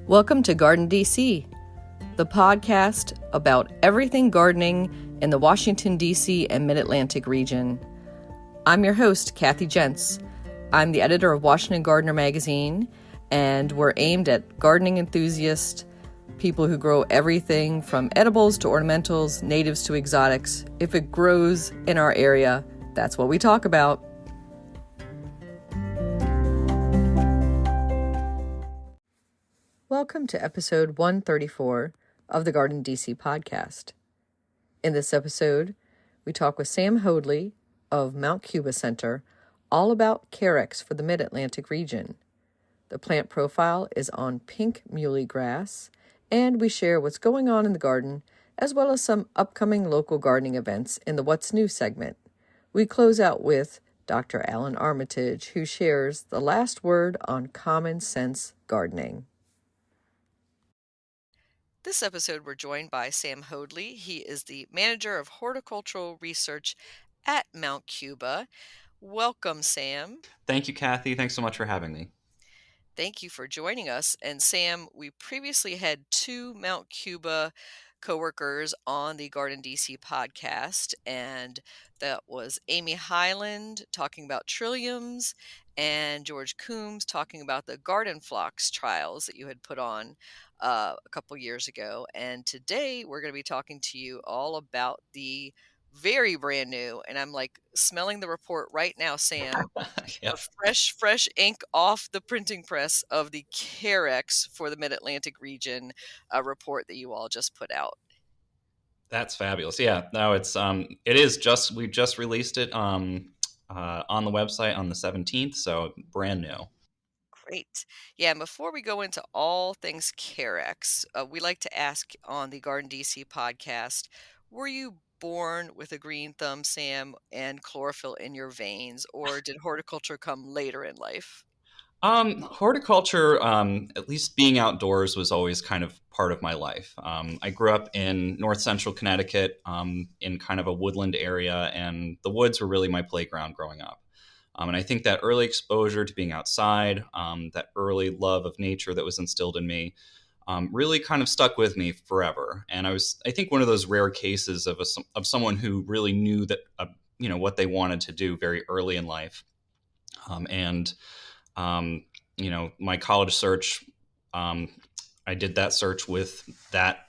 Welcome to GardenDC, the podcast about everything gardening in the Washington, D.C. and Mid-Atlantic region. I'm your host, Kathy Jentz. I'm the editor of Washington Gardener magazine, and we're aimed at gardening enthusiasts, people who grow everything from edibles to ornamentals, natives to exotics. If it grows in our area, that's what we talk about. Welcome to episode 134 of the GardenDC podcast. In this episode, we talk with Sam Hoadley of Mount Cuba Center all about Carex for the Mid-Atlantic region. The plant profile is on pink muley grass, and we share what's going on in the garden, as well as some upcoming local gardening events in the What's New segment. We close out with Dr. Alan Armitage, who shares the last word on common sense gardening. This episode, we're joined by Sam Hoadley. He is the Manager of Horticultural Research at Mount Cuba. Welcome, Sam. Thank you, Kathy. Thanks so much for having me. Thank you for joining us. And Sam, we previously had two Mount Cuba coworkers on the GardenDC podcast, and that was Amy Highland talking about Trilliums and George Coombs talking about the garden Phlox trials that you had put on a couple years ago. And today we're going to be talking to you all about the very brand new, and I'm like smelling the report right now, Sam. Yep. A fresh ink off the printing press of the Carex for the Mid-Atlantic region report that you all just put out. That's fabulous. Yeah, no, we just released it on the website on the 17th, so brand new. Great. Yeah, and before we go into all things Carex, we like to ask on the GardenDC podcast, were you born with a green thumb, Sam, and chlorophyll in your veins, or did horticulture come later in life? Horticulture, at least being outdoors, was always kind of part of my life. I grew up in north central Connecticut, in kind of a woodland area, and the woods were really my playground growing up. And I think that early exposure to being outside, that early love of nature that was instilled in me, really kind of stuck with me forever. And I think, one of those rare cases of someone who really knew that, what they wanted to do very early in life. My college search, I did that search with that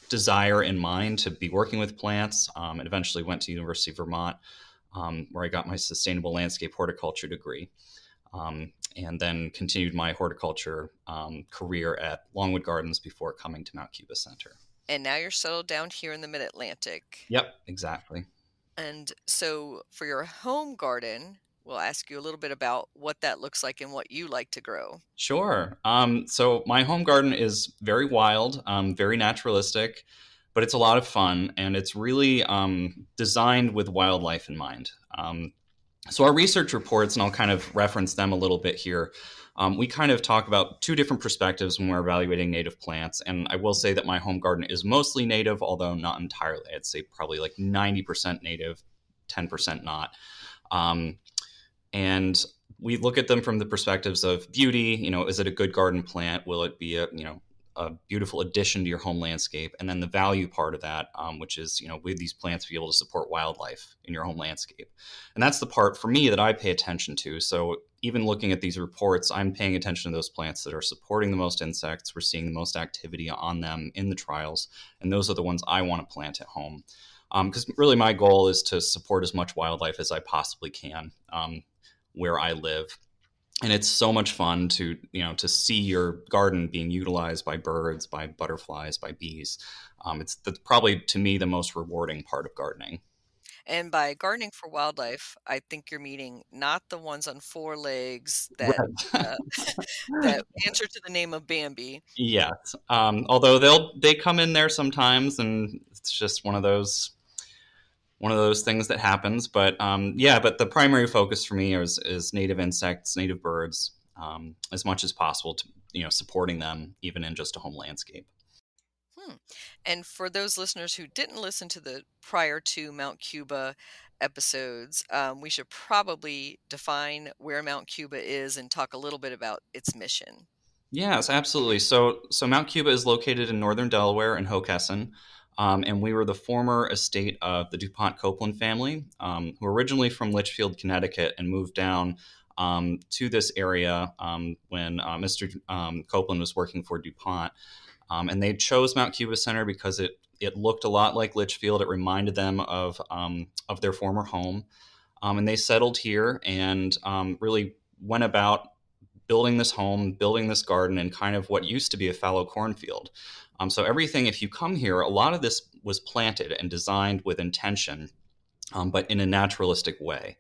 desire in mind to be working with plants, and eventually went to University of Vermont, where I got my sustainable landscape horticulture degree, and then continued my horticulture career at Longwood Gardens before coming to Mount Cuba Center. And now you're settled down here in the Mid-Atlantic. Yep, exactly. And so for your home garden, we'll ask you a little bit about what that looks like and what you like to grow. Sure. So my home garden is very wild, very naturalistic, but it's a lot of fun, and it's really designed with wildlife in mind. So our research reports, and I'll kind of reference them a little bit here, we kind of talk about two different perspectives when we're evaluating native plants. And I will say that my home garden is mostly native, although not entirely. I'd say probably like 90% native, 10% not. And we look at them from the perspectives of beauty. Is it a good garden plant? Will it be a beautiful addition to your home landscape? And then the value part of that, which is, with these plants, be able to support wildlife in your home landscape. And that's the part for me that I pay attention to. So even looking at these reports, I'm paying attention to those plants that are supporting the most insects. We're seeing the most activity on them in the trials. And those are the ones I want to plant at home. Because really my goal is to support as much wildlife as I possibly can where I live. And it's so much fun to see your garden being utilized by birds, by butterflies, by bees. It's probably, to me, the most rewarding part of gardening. And by gardening for wildlife, I think you're meaning not the ones on four legs that that answer to the name of Bambi. Yes. Although they come in there sometimes, and it's just one of those things that happens. But but the primary focus for me is native insects, native birds, as much as possible, to supporting them even in just a home landscape. And for those listeners who didn't listen to the prior two Mount Cuba episodes, we should probably define where Mount Cuba is and talk a little bit about its mission. Yes, absolutely. So Mount Cuba is located in northern Delaware in Hockessin, and we were the former estate of the DuPont Copeland family, who were originally from Litchfield, Connecticut, and moved down to this area when Mr. Copeland was working for DuPont. And they chose Mount Cuba Center because it looked a lot like Litchfield. It reminded them of their former home, and they settled here and really went about building this home, building this garden, and kind of what used to be a fallow cornfield. So everything, if you come here, a lot of this was planted and designed with intention, but in a naturalistic way.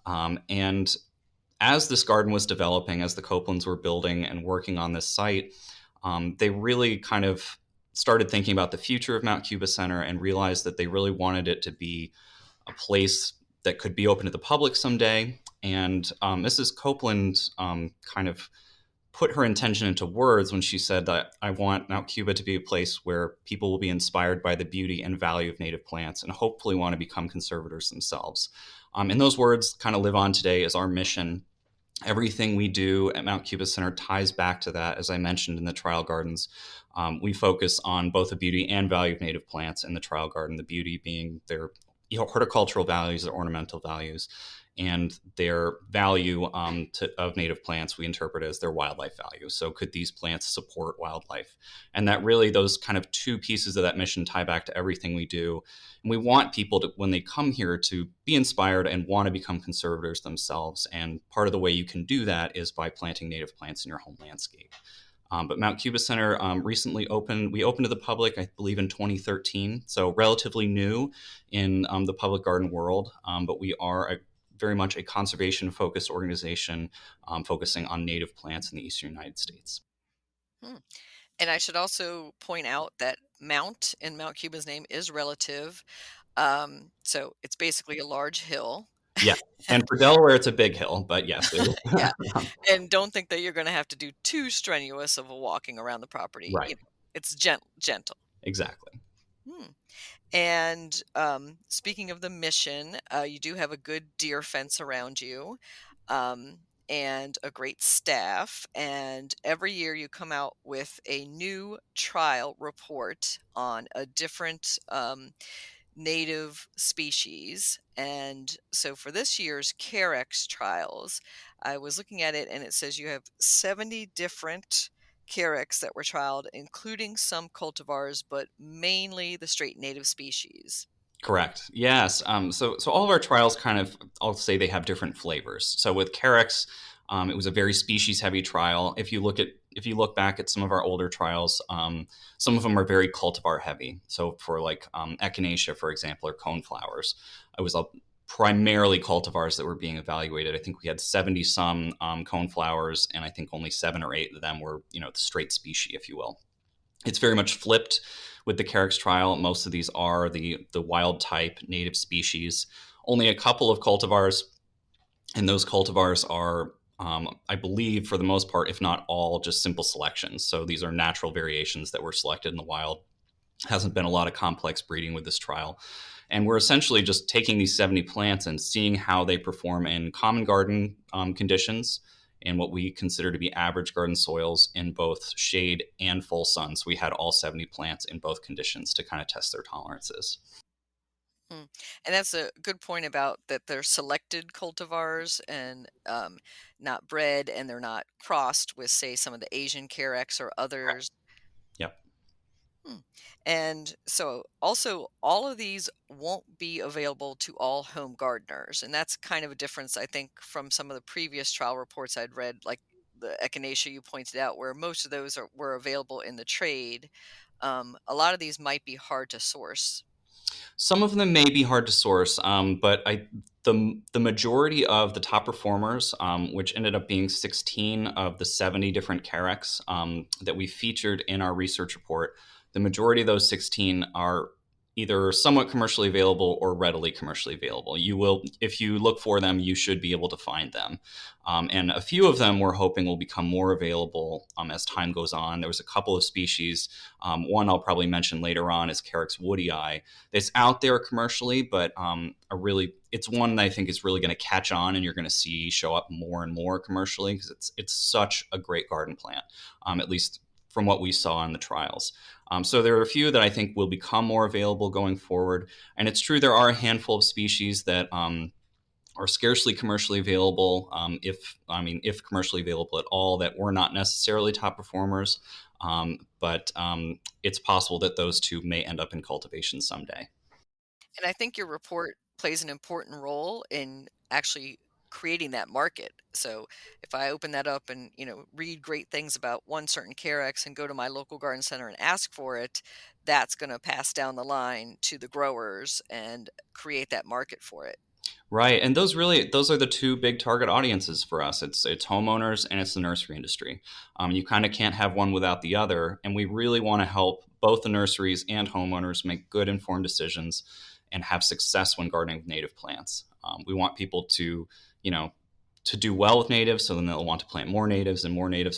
And as this garden was developing, as the Copelands were building and working on this site, they really kind of started thinking about the future of Mount Cuba Center and realized that they really wanted it to be a place that could be open to the public someday. And Mrs. Copeland kind of put her intention into words when she said that I want Mount Cuba to be a place where people will be inspired by the beauty and value of native plants and hopefully want to become conservators themselves. And those words kind of live on today as our mission. Everything we do at Mount Cuba Center ties back to that. As I mentioned in the trial gardens, we focus on both the beauty and value of native plants in the trial garden, the beauty being their horticultural values, their ornamental values, and their value of native plants we interpret as their wildlife value. So could these plants support wildlife? And that really, those kind of two pieces of that mission tie back to everything we do. And we want people to, when they come here, to be inspired and want to become conservators themselves. And part of the way you can do that is by planting native plants in your home landscape. But Mount Cuba Center recently opened. We opened to the public, I believe, in 2013, so relatively new in the public garden world. But we are very much a conservation-focused organization focusing on native plants in the eastern United States. Hmm. And I should also point out that Mount in Mount Cuba's name is relative. So it's basically a large hill. Yeah, and for Delaware, it's a big hill, but yes, Yeah. And don't think that you're going to have to do too strenuous of a walking around the property. right, It's gentle. exactly. Hmm. And speaking of the mission, you do have a good deer fence around you, um, and a great staff. And every year you come out with a new trial report on a different native species. And so for this year's Carex trials, I was looking at it and it says you have 70 different Carex that were trialed, including some cultivars, but mainly the straight native species. Correct. Yes. So all of our trials kind of, I'll say they have different flavors. So with Carex, it was a very species-heavy trial. If you look back at some of our older trials, some of them are very cultivar-heavy. So for like echinacea, for example, or coneflowers, it was primarily cultivars that were being evaluated. I think we had 70 some coneflowers, and I think only 7 or 8 of them were, the straight species, if you will. It's very much flipped with the Carex trial. Most of these are the wild type native species. Only a couple of cultivars, and those cultivars are, I believe, for the most part, if not all, just simple selections. So these are natural variations that were selected in the wild. Hasn't been a lot of complex breeding with this trial. And we're essentially just taking these 70 plants and seeing how they perform in common garden conditions and what we consider to be average garden soils in both shade and full sun. So we had all 70 plants in both conditions to kind of test their tolerances. Mm. And that's a good point about that they're selected cultivars and not bred, and they're not crossed with, say, some of the Asian Carex or others. Yep. Hmm. And so also all of these won't be available to all home gardeners. And that's kind of a difference, I think, from some of the previous trial reports I'd read, like the echinacea you pointed out, where most of those were available in the trade. A lot of these might be hard to source. Some of them may be hard to source, but the majority of the top performers, which ended up being 16 of the 70 different Carex that we featured in our research report, the majority of those 16 are either somewhat commercially available or readily commercially available. You will, if you look for them, you should be able to find them. And a few of them we're hoping will become more available as time goes on. There was a couple of species. One I'll probably mention later on is Carex woodii. That's out there commercially, but it's one that I think is really going to catch on, and you're going to see show up more and more commercially because it's such a great garden plant, at least from what we saw in the trials. So there are a few that I think will become more available going forward. And it's true there are a handful of species that are scarcely commercially available, if commercially available at all, that were not necessarily top performers. But it's possible that those two may end up in cultivation someday. And I think your report plays an important role in actually creating that market. So if I open that up and, read great things about one certain Carex and go to my local garden center and ask for it, that's going to pass down the line to the growers and create that market for it. Right, and those are the two big target audiences for us. It's homeowners and it's the nursery industry. You kind of can't have one without the other, and we really want to help both the nurseries and homeowners make good informed decisions and have success when gardening with native plants. We want people to do well with natives, so then they'll want to plant more natives in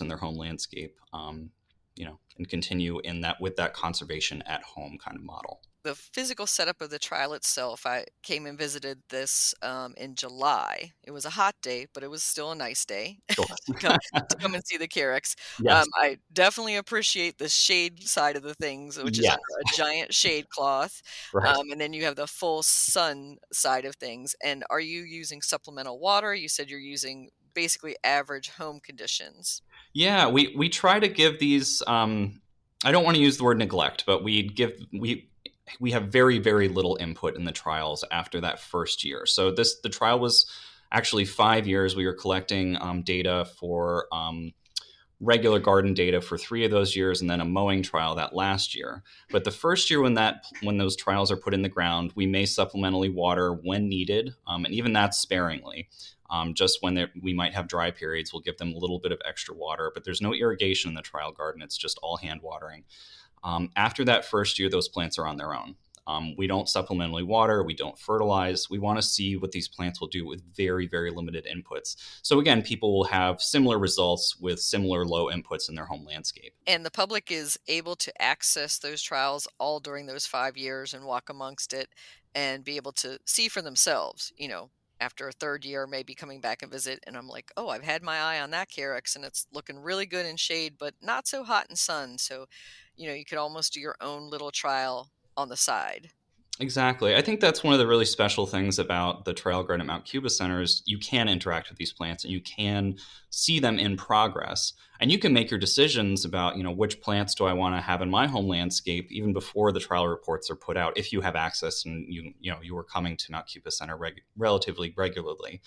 their home landscape. And continue with that conservation at home kind of model. The physical setup of the trial itself, I came and visited this in July. It was a hot day, but it was still a nice day Sure. to come and see the Carex. Yes. I definitely appreciate the shade side of the things, which is Yes. under a giant shade cloth. Right. And then you have the full sun side of things. And are you using supplemental water? You said you're using basically average home conditions. Yeah, we try to give these. I don't want to use the word neglect, but we have very, very little input in the trials after that first year. So the trial was actually 5 years. We were collecting data for regular garden data for 3 of those years, and then a mowing trial that last year. But the first year when those trials are put in the ground, we may supplementally water when needed, and even that's sparingly. Just when we might have dry periods, we'll give them a little bit of extra water, but there's no irrigation in the trial garden. It's just all hand watering. After that first year, those plants are on their own. We don't supplementally water. We don't fertilize. We want to see what these plants will do with very, very limited inputs. So again, people will have similar results with similar low inputs in their home landscape. And the public is able to access those trials all during those 5 years and walk amongst it and be able to see for themselves, after a third year, maybe coming back and visit. And I'm like, oh, I've had my eye on that Carex and it's looking really good in shade, but not so hot in sun. So, you could almost do your own little trial on the side. Exactly. I think that's one of the really special things about the trial garden at Mount Cuba Center is you can interact with these plants and you can see them in progress. And you can make your decisions about, which plants do I want to have in my home landscape even before the trial reports are put out, if you have access and you were coming to Mount Cuba Center relatively regularly.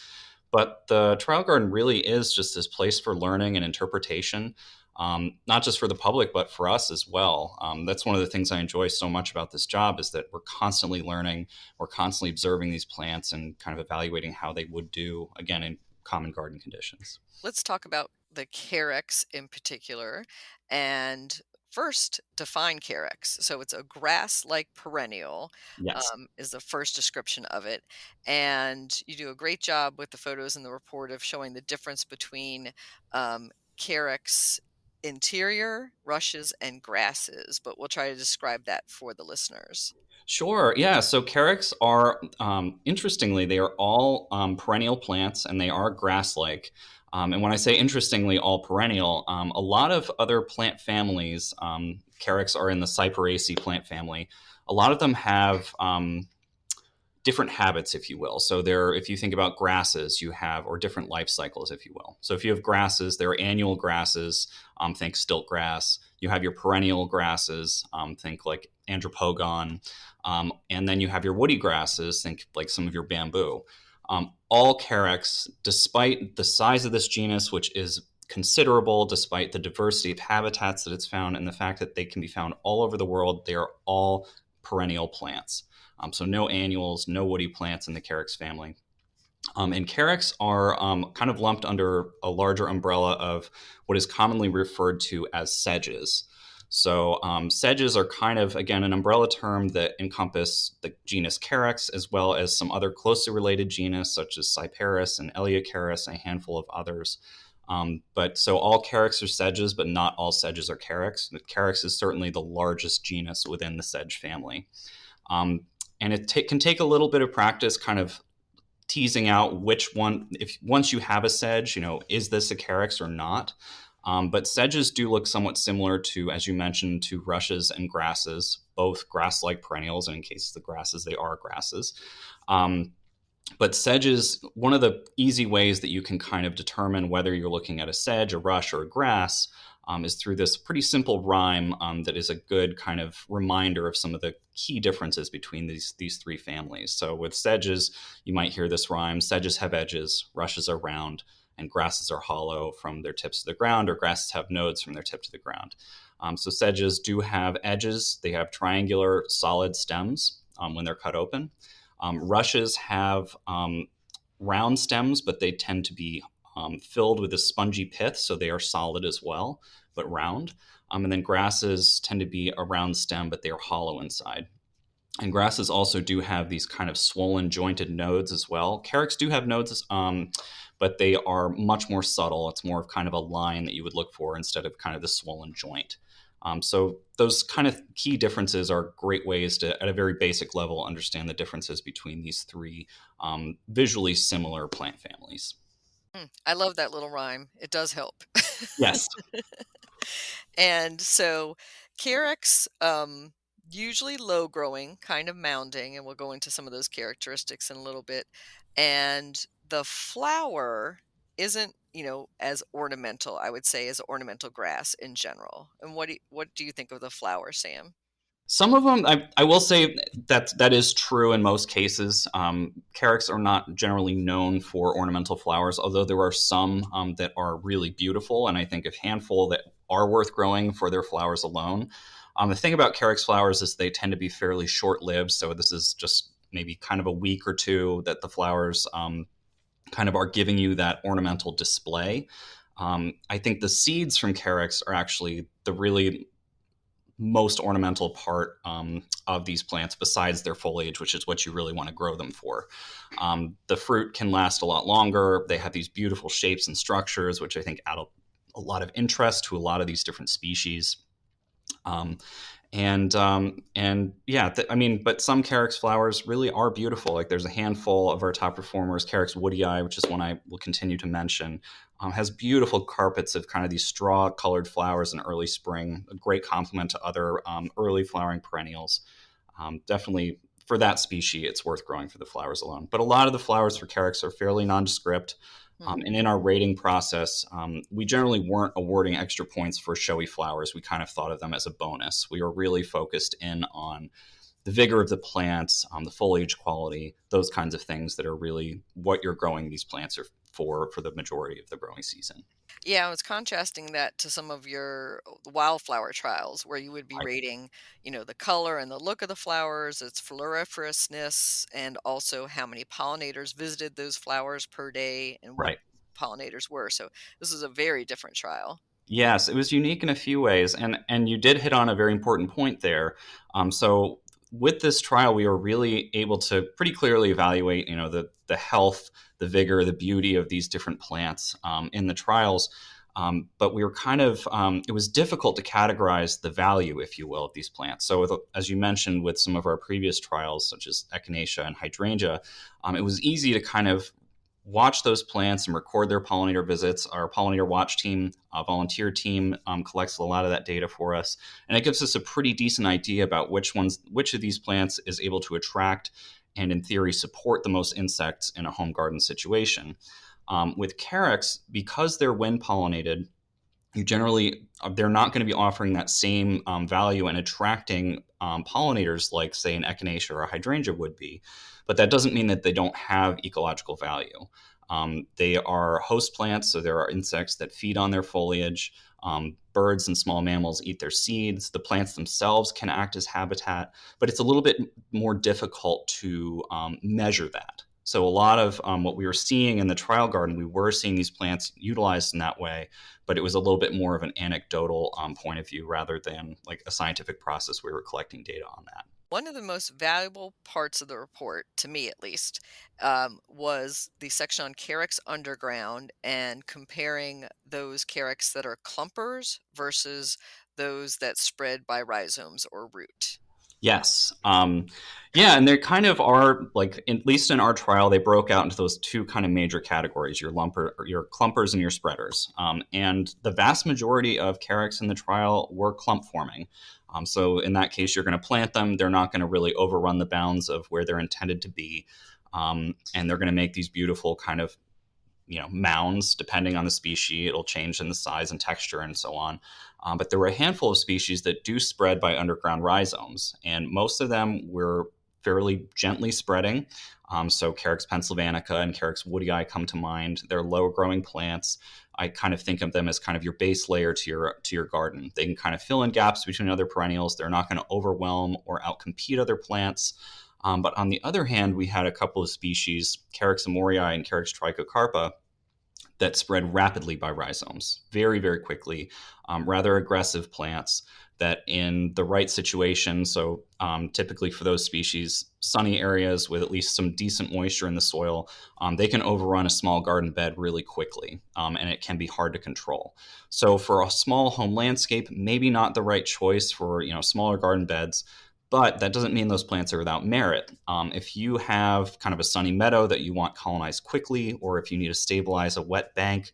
But the trial garden really is just this place for learning and interpretation. Not just for the public, but for us as well. That's one of the things I enjoy so much about this job is that we're constantly learning, we're constantly observing these plants and kind of evaluating how they would do, again, in common garden conditions. Let's talk about the Carex in particular. And first, define Carex. So it's a grass-like perennial, Yes. is the first description of it. And you do a great job with the photos in the report of showing the difference between Carex interior, rushes, and grasses, but we'll try to describe that for the listeners. Sure. Yeah. So Carex are, interestingly, they are all perennial plants and they are grass-like. And when I say interestingly, all perennial, a lot of other plant families, Carex are in the Cyperaceae plant family. A lot of them have different habits, if you will. So if you think about grasses, you have, or different life cycles, if you will. So if you have grasses, there are annual grasses, think stilt grass. You have your perennial grasses, think like andropogon. And then you have your woody grasses, think like some of your bamboo. All Carex, despite the size of this genus, which is considerable, despite the diversity of habitats that it's found and the fact that they can be found all over the world, they are all perennial plants. So no annuals, no woody plants in the Carex family. And Carex are kind of lumped under a larger umbrella of what is commonly referred to as sedges. So sedges are kind of, again, an umbrella term that encompass the genus Carex, as well as some other closely related genus such as Cyperus and Eleocharis and a handful of others. But so all Carex are sedges, but not all sedges are Carex. The Carex is certainly the largest genus within the sedge family. And it can take a little bit of practice kind of teasing out which one, if once you have a sedge, is this a Carex or not? But sedges do look somewhat similar to, as you mentioned, to rushes and grasses, both grass-like perennials, and in case the grasses, they are grasses. But sedges, one of the easy ways that you can kind of determine whether you're looking at a sedge, a rush, or a grass is through this pretty simple rhyme that is a good kind of reminder of some of the key differences between these three families. So with sedges, you might hear this rhyme: sedges have edges, rushes are round, and grasses are hollow from their tips to the ground, or grasses have nodes from their tip to the ground. So sedges do have edges. They have triangular solid stems when they're cut open. Rushes have round stems, but they tend to be filled with a spongy pith, so they are solid as well, but round. And then grasses tend to be a round stem, but they are hollow inside. And grasses also do have these kind of swollen, jointed nodes as well. Carex do have nodes, but they are much more subtle. It's more of kind of a line that you would look for instead of kind of the swollen joint. So those kind of key differences are great ways to, at a very basic level, understand the differences between these three visually similar plant families. I love that little rhyme. It does help. Yes. And so Carex, usually low growing, kind of mounding, and we'll go into some of those characteristics in a little bit. And the flower isn't, as ornamental, I would say, as ornamental grass in general. And what do you think of the flower, Sam? Some of them, I will say that is true in most cases. Carex are not generally known for ornamental flowers, although there are some that are really beautiful, and I think a handful that are worth growing for their flowers alone. The thing about Carex flowers is they tend to be fairly short-lived, so this is just maybe kind of a week or two that the flowers kind of are giving you that ornamental display. I think the seeds from Carex are actually the really most ornamental part of these plants, besides their foliage, which is what you really want to grow them for. The fruit can last a lot longer. They have these beautiful shapes and structures, which I think add a lot of interest to a lot of these different species. And yeah, but some Carex flowers really are beautiful. Like there's a handful of our top performers. Carex woodii, which is one I will continue to mention, has beautiful carpets of kind of these straw-colored flowers in early spring, a great complement to other early flowering perennials. Definitely, for that species, it's worth growing for the flowers alone. But a lot of the flowers for Carex are fairly nondescript. And in our rating process, we generally weren't awarding extra points for showy flowers. We kind of thought of them as a bonus. We were really focused in on the vigor of the plants, the foliage quality, those kinds of things that are really what you're growing these plants are for the majority of the growing season. Yeah, I was contrasting that to some of your wildflower trials where you would be Right. rating, the color and the look of the flowers, its floriferousness, and also how many pollinators visited those flowers per day and what Right. pollinators were. So this is a very different trial. Yes, it was unique in a few ways, and you did hit on a very important point there. So with this trial, we were really able to pretty clearly evaluate, the health, the vigor, the beauty of these different plants in the trials. But we were kind of, it was difficult to categorize the value, if you will, of these plants. So as you mentioned, with some of our previous trials, such as echinacea and hydrangea, it was easy to kind of watch those plants and record their pollinator visits. Our pollinator watch team, volunteer team, collects a lot of that data for us, and it gives us a pretty decent idea about which of these plants is able to attract and, in theory, support the most insects in a home garden situation. With Carex, because they're wind pollinated, they're not going to be offering that same value and attracting pollinators like, say, an echinacea or a hydrangea would be. But that doesn't mean that they don't have ecological value. They are host plants, so there are insects that feed on their foliage. Birds and small mammals eat their seeds. The plants themselves can act as habitat, but it's a little bit more difficult to measure that. So a lot of what we were seeing in the trial garden, we were seeing these plants utilized in that way, but it was a little bit more of an anecdotal point of view rather than like a scientific process. We were collecting data on that. One of the most valuable parts of the report, to me at least, was the section on Carex underground and comparing those Carex that are clumpers versus those that spread by rhizomes or root. Yes. Yeah, and they kind of are like, at least in our trial, they broke out into those two kind of major categories: your clumpers and your spreaders. And the vast majority of Carex in the trial were clump forming. So in that case, you're going to plant them. They're not going to really overrun the bounds of where they're intended to be, and they're going to make these beautiful kind of mounds. Depending on the species, it'll change in the size and texture and so on. But there were a handful of species that do spread by underground rhizomes, and most of them were fairly gently spreading. So Carex pennsylvanica and Carex woodii come to mind. They're low growing plants. I kind of think of them as kind of your base layer to your garden. They can kind of fill in gaps between other perennials. They're not going to overwhelm or outcompete other plants. But on the other hand, we had a couple of species, Carex amorii and Carex trichocarpa, that spread rapidly by rhizomes, very, very quickly, rather aggressive plants that in the right situation, so typically for those species, sunny areas with at least some decent moisture in the soil, they can overrun a small garden bed really quickly, and it can be hard to control. So for a small home landscape, maybe not the right choice for smaller garden beds, but that doesn't mean those plants are without merit. If you have kind of a sunny meadow that you want colonized quickly, or if you need to stabilize a wet bank,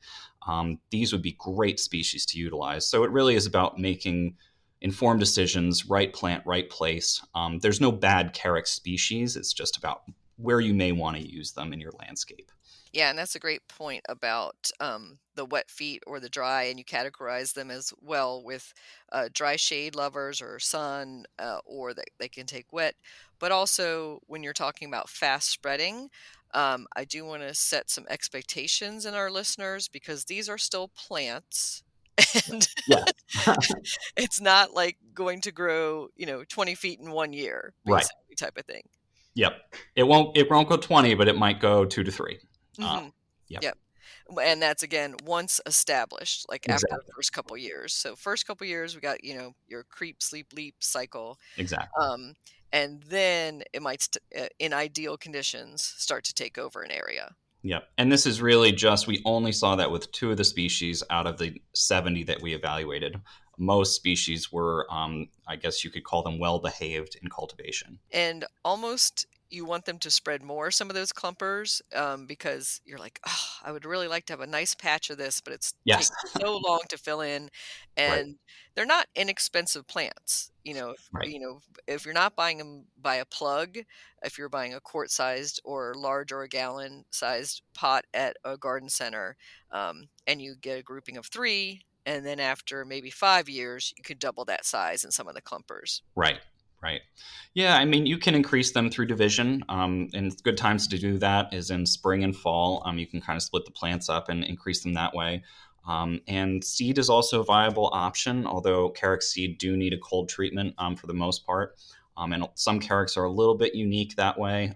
these would be great species to utilize. So it really is about making informed decisions, right plant, right place. There's no bad Carex species. It's just about where you may want to use them in your landscape. Yeah, and that's a great point about the wet feet or the dry, and you categorize them as well with dry shade lovers or sun, or that they can take wet. But also, when you're talking about fast spreading, I do want to set some expectations in our listeners because these are still plants. And Yeah, it's not like going to grow, 20 feet in 1 year, right. basically, type of thing. Yep. It won't go 20, but it might go 2 to 3. Uh, Hmm. yep. Yep. And that's again once established, like after the Exactly. first couple years. So first couple years, we got your creep, sleep, leap cycle, Exactly. um, and then it might, in ideal conditions, start to take over an area. Yep. And this is really just, we only saw that with two of the species out of the 70 that we evaluated. Most species were, I guess you could call them well behaved in cultivation. And almost you want them to spread more, some of those clumpers, because you're like, oh, I would really like to have a nice patch of this, but it's Yes. taking so long to fill in. Right. And they're not inexpensive plants. Right. If you're not buying them by a plug, if you're buying a quart sized or large or a gallon sized pot at a garden center, and you get a grouping of three, and then after maybe 5 years, you could double that size in some of the clumpers. Right. Right. Yeah. I mean, you can increase them through division. And good times to do that is in spring and fall. You can kind of split the plants up and increase them that way. And seed is also a viable option, although Carex seed do need a cold treatment for the most part. And some Carex are a little bit unique that way,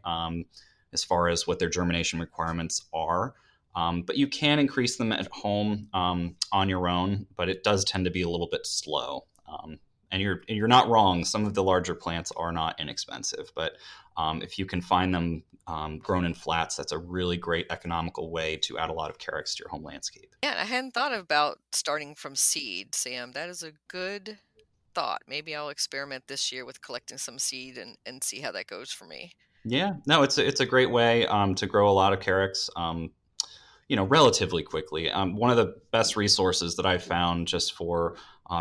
as far as what their germination requirements are. But you can increase them at home on your own, but it does tend to be a little bit slow. And you're not wrong. Some of the larger plants are not inexpensive, but if you can find them grown in flats, that's a really great economical way to add a lot of Carex to your home landscape. Yeah, I hadn't thought about starting from seed, Sam. That is a good thought. Maybe I'll experiment this year with collecting some seed and see how that goes for me. Yeah, no, it's a great way to grow a lot of Carex. Relatively quickly. One of the best resources that I've found just for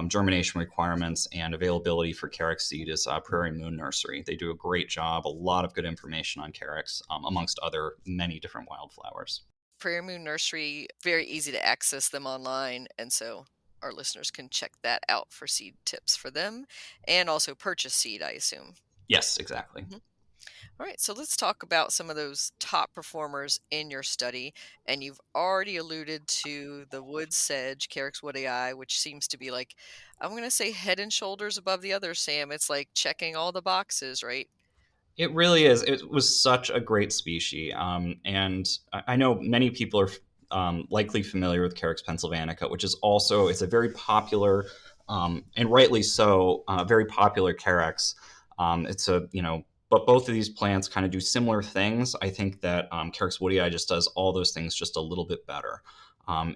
germination requirements and availability for Carex seed is Prairie Moon Nursery. They do a great job, a lot of good information on Carex, amongst other many different wildflowers. Prairie Moon Nursery, very easy to access them online, and so our listeners can check that out for seed tips for them and also purchase seed, I assume. Yes, exactly. Mhm. All right, so let's talk about some of those top performers in your study. And you've already alluded to the wood sedge, Carex woodii, which seems to be like, I'm going to say head and shoulders above the others, Sam. It's like checking all the boxes, right? It really is. It was such a great species. And I know many people are likely familiar with Carex pennsylvanica, which is also, it's a very popular, and rightly so, very popular Carex. It's a, but both of these plants kind of do similar things. I think that Carex woodii just does all those things just a little bit better.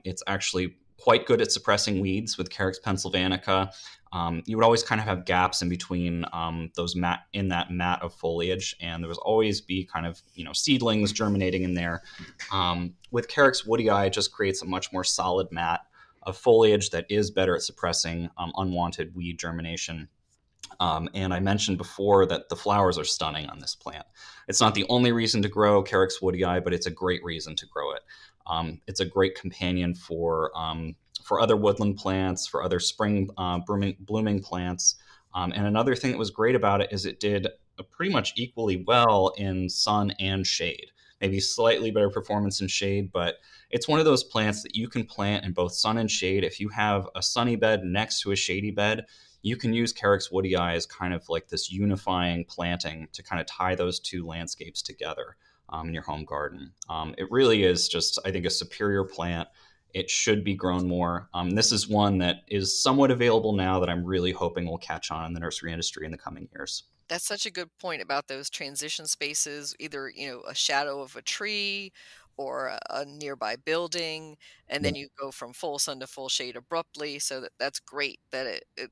It's actually quite good at suppressing weeds with Carex pennsylvanica. You would always kind of have gaps in between those in that mat of foliage, and there was always be kind of seedlings germinating in there. With Carex woodii, it just creates a much more solid mat of foliage that is better at suppressing unwanted weed germination. And I mentioned before that the flowers are stunning on this plant. It's not the only reason to grow Carex woodii, but it's a great reason to grow it. It's a great companion for other woodland plants, for other spring blooming plants. And another thing that was great about it is it did pretty much equally well in sun and shade. Maybe slightly better performance in shade, but it's one of those plants that you can plant in both sun and shade. If you have a sunny bed next to a shady bed, you can use Carex woodii as kind of like this unifying planting to kind of tie those two landscapes together in your home garden. It really is just, I think, a superior plant. It should be grown more. This is one that is somewhat available now that I'm really hoping will catch on in the nursery industry in the coming years. That's such a good point about those transition spaces, either, a shadow of a tree or a nearby building, and Yeah. then you go from full sun to full shade abruptly. So that's great that it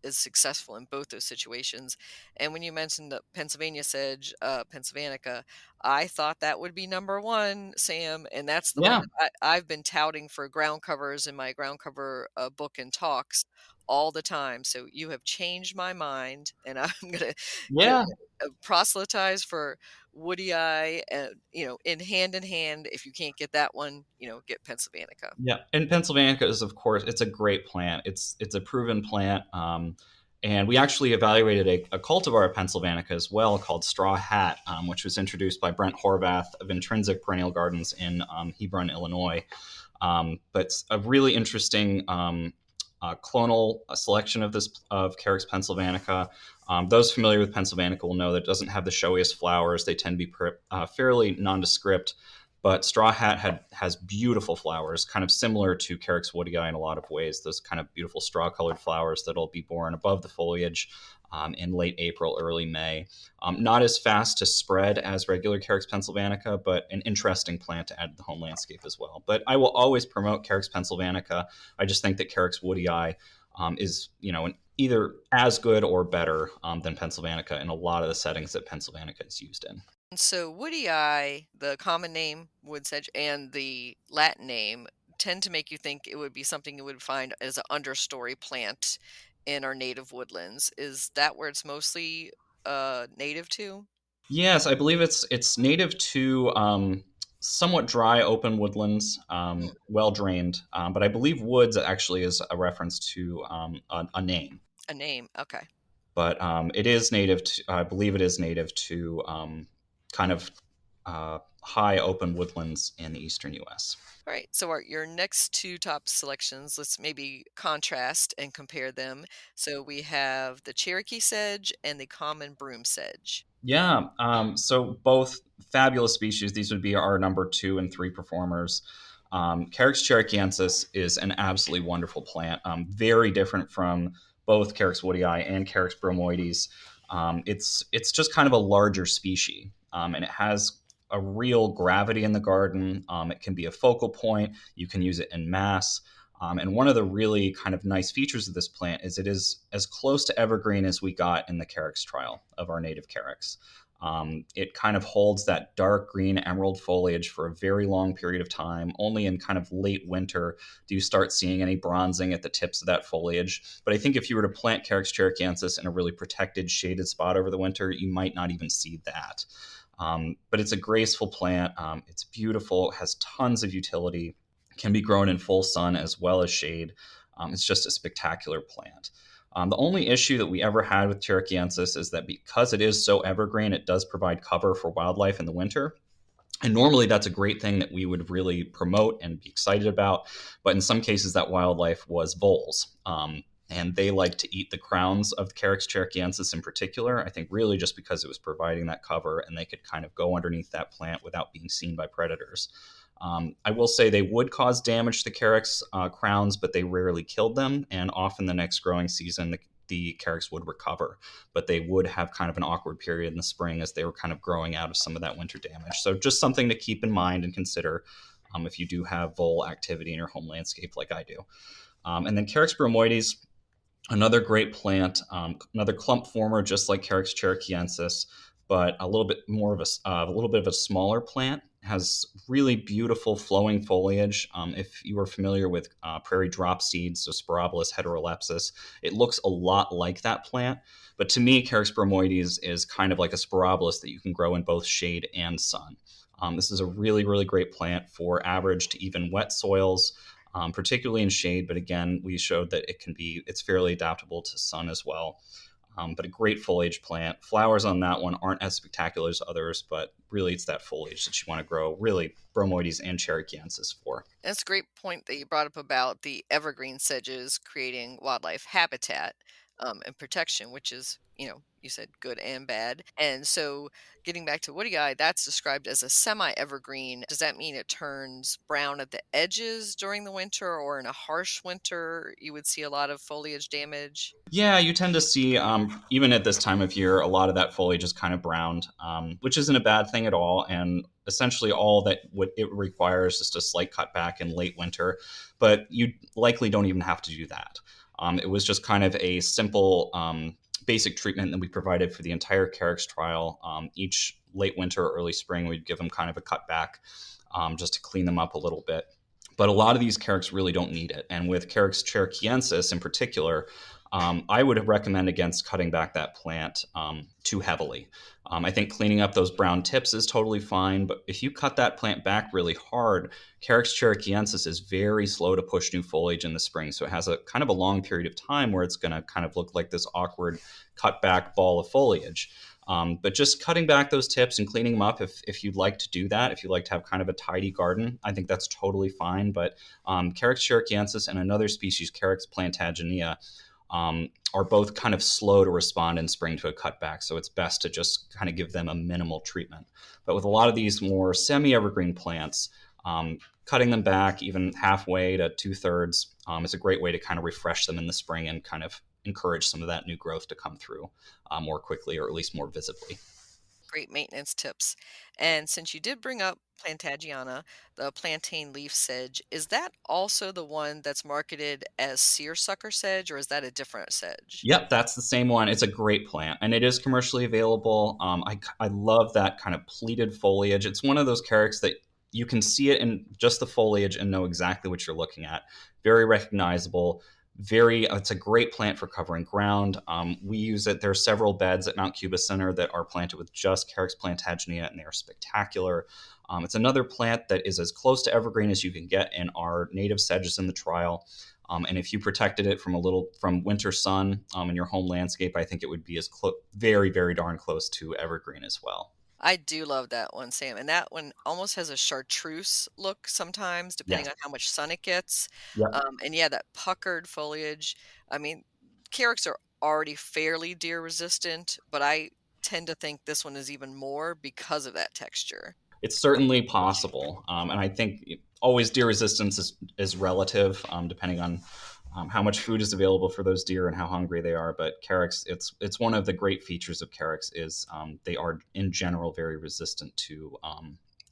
is successful in both those situations. And when you mentioned the Pennsylvania sedge, Pennsylvanica, I thought that would be number one, Sam, and that's the one Yeah. that I've been touting for ground covers in my ground cover book and talks all the time. So you have changed my mind, and I'm gonna get Yeah. proselytize for woody eye, and in hand. If you can't get that one, get Pennsylvanica. Yeah, and Pennsylvanica is, of course, it's a great plant. It's a proven plant, and we actually evaluated a cultivar of Pennsylvanica as well called Straw Hat, which was introduced by Brent Horvath of Intrinsic Perennial Gardens in Hebron, Illinois. But it's a really interesting clonal selection of Carex pennsylvanica. Those familiar with Pennsylvanica will know that it doesn't have the showiest flowers. They tend to be fairly nondescript. But Straw Hat has beautiful flowers, kind of similar to Carex woodii in a lot of ways. Those kind of beautiful straw-colored flowers that'll be born above the foliage in late April, early May. Not as fast to spread as regular Carex pennsylvanica, but an interesting plant to add to the home landscape as well. But I will always promote Carex pennsylvanica. I just think that Carex woodii is, either as good or better than pennsylvanica in a lot of the settings that pennsylvanica is used in. So woody eye, the common name wood sedge, and the Latin name tend to make you think it would be something you would find as an understory plant in our native woodlands. Is that where it's mostly native to? Yes, I believe it's native to somewhat dry open woodlands, Hmm, well drained. But I believe woods actually is a reference to a name. a name. Okay. But it is native to, I believe it is native to kind of high open woodlands in the eastern U.S. All right. So your next two top selections, let's maybe contrast and compare them. So we have the Cherokee sedge and the common broom sedge. Yeah. So both fabulous species. These would be our number 2 and 3 performers. Carex cherokeensis is an absolutely wonderful plant. Very different from both Carex woodii and Carex bromoides. It's just kind of a larger species, and it has a real gravity in the garden. It can be a focal point. You can use it in mass. And one of the really kind of nice features of this plant is it is as close to evergreen as we got in the Carex trial of our native Carex. It kind of holds that dark green emerald foliage for a very long period of time. Only in kind of late winter do you start seeing any bronzing at the tips of that foliage. But I think if you were to plant Carex cherokeensis in a really protected, shaded spot over the winter, you might not even see that. But it's a graceful plant. It's beautiful, has tons of utility, can be grown in full sun as well as shade. It's just a spectacular plant. The only issue that we ever had with cherokeensis is that because it is so evergreen, it does provide cover for wildlife in the winter. And normally that's a great thing that we would really promote and be excited about. But in some cases, that wildlife was voles. And they like to eat the crowns of the Carex cherokeensis in particular, I think really just because it was providing that cover and they could kind of go underneath that plant without being seen by predators. I will say they would cause damage to Carex crowns, but they rarely killed them. And often the next growing season, the Carex would recover, but they would have kind of an awkward period in the spring as they were kind of growing out of some of that winter damage. So just something to keep in mind and consider if you do have vole activity in your home landscape like I do. And then Carex bromoides, another great plant, another clump former, just like Carex cherokeensis, but a little bit more of a little bit of a smaller plant. Has really beautiful flowing foliage. If you are familiar with prairie drop seeds, so Sporobolus heterolepsis, it looks a lot like that plant. But to me, Carex bromoides is kind of like a Sporobolus that you can grow in both shade and sun. This is a really, really great plant for average to even wet soils. Particularly in shade, but again, we showed that it's fairly adaptable to sun as well. But a great foliage plant. Flowers on that one aren't as spectacular as others, but really it's that foliage that you want to grow really bromoides and cherokeensis for. That's a great point that you brought up about the evergreen sedges creating wildlife habitat and protection, which is, you said good and bad. And so getting back to woody eye, that's described as a semi-evergreen. Does that mean it turns brown at the edges during the winter, or in a harsh winter, you would see a lot of foliage damage? Yeah, you tend to see, even at this time of year, a lot of that foliage is kind of browned, which isn't a bad thing at all. And essentially all that it requires is just a slight cutback in late winter, but you likely don't even have to do that. It was just kind of a simple basic treatment that we provided for the entire Carex trial. Each late winter or early spring, we'd give them kind of a cutback just to clean them up a little bit. But a lot of these Carex really don't need it. And with Carex cherokeensis in particular, I would recommend against cutting back that plant too heavily. I think cleaning up those brown tips is totally fine, but if you cut that plant back really hard, Carex cherokeensis is very slow to push new foliage in the spring. So it has a kind of a long period of time where it's going to kind of look like this awkward cut back ball of foliage. But just cutting back those tips and cleaning them up, if you'd like to do that, if you'd like to have kind of a tidy garden, I think that's totally fine. But Carex cherokeensis and another species, Carex plantaginea, are both kind of slow to respond in spring to a cutback. So it's best to just kind of give them a minimal treatment. But with a lot of these more semi-evergreen plants, cutting them back even halfway to 2/3 is a great way to kind of refresh them in the spring and kind of encourage some of that new growth to come through more quickly, or at least more visibly. Great maintenance tips. And since you did bring up Plantagiana, the plantain leaf sedge, is that also the one that's marketed as seersucker sedge, or is that a different sedge? Yep, that's the same one. It's a great plant, and it is commercially available. I love that kind of pleated foliage. It's one of those Carex that you can see it in just the foliage and know exactly what you're looking at. Very recognizable. It's a great plant for covering ground. We use it. There are several beds at Mount Cuba Center that are planted with just Carex plantaginea, and they are spectacular. It's another plant that is as close to evergreen as you can get in our native sedges in the trial. And if you protected it from winter sun in your home landscape, I think it would be very, very darn close to evergreen as well. I do love that one, Sam. And that one almost has a chartreuse look sometimes, depending Yes. on how much sun it gets. Yep. And yeah, that puckered foliage. I mean, Carex are already fairly deer resistant, but I tend to think this one is even more because of that texture. It's certainly possible. And I think always deer resistance is relative, depending on how much food is available for those deer and how hungry they are. But Carex, it's one of the great features of Carex is they are in general very resistant to